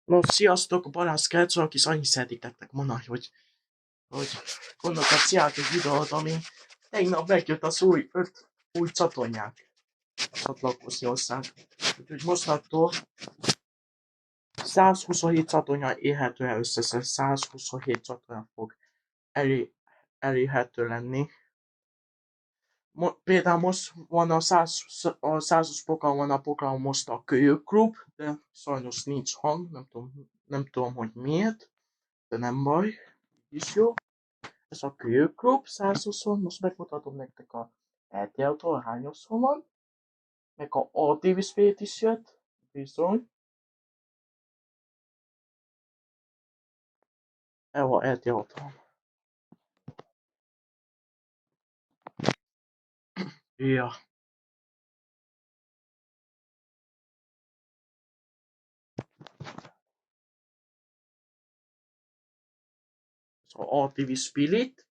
No, sziasztok, Balázs Kercsol, és annyit szeretnék nektek mondani, hogy gondoltam csinálok egy videót, ami tegnap megjött az új csatornák csatlakozni hozzánk. Úgyhogy mostantól 127 csatorna érhető el összesen, 127 csatorna fog elérhető lenni. Például most van a 100 program, van a program most a Kölyök Klub, de sajnos nincs hang, nem tudom, hogy miért, de nem baj, is jó. Ez a Kölyök Klub 120, most megmutatom nektek a RTL-től hányszor van, meg a ATV Spirit is jött, bizony. Ez a RTL-től van. Ja. Ez a ATV Spirit.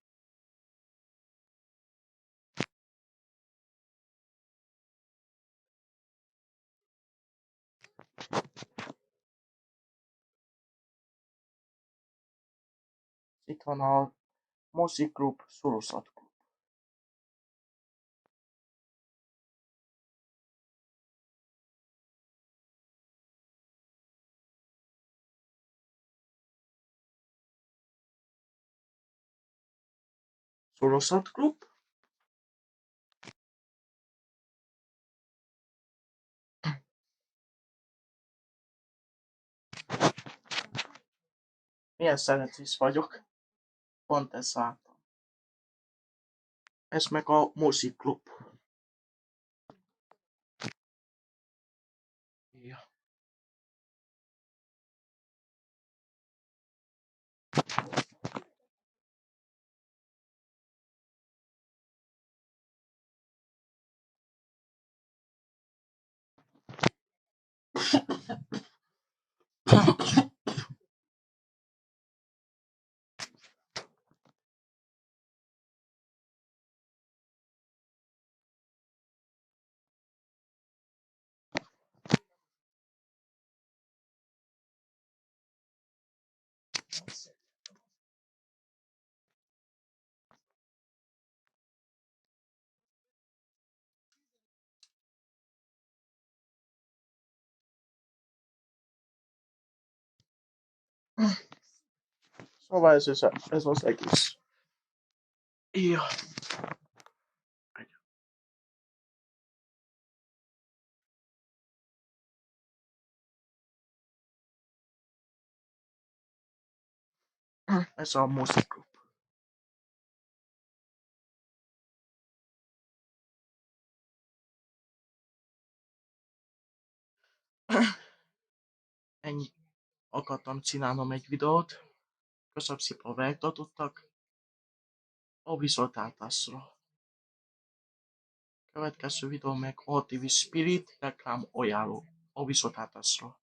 Itt van a Mozi Klub, Sorozat Klub. Sorozat Klub. Milyen szerencsés vagyok. Pont ezt láttam. Ez meg a Mozi Klub. Ja. Szóval ez az egész. Ja. Ez a Mozi Klub. Ennyi akartam csinálnom egy videót. Köszönöm szépen, ha megtartottak. A viszontlátásra. Következő videó meg ATV Spirit reklám ajánló. A viszontlátásra.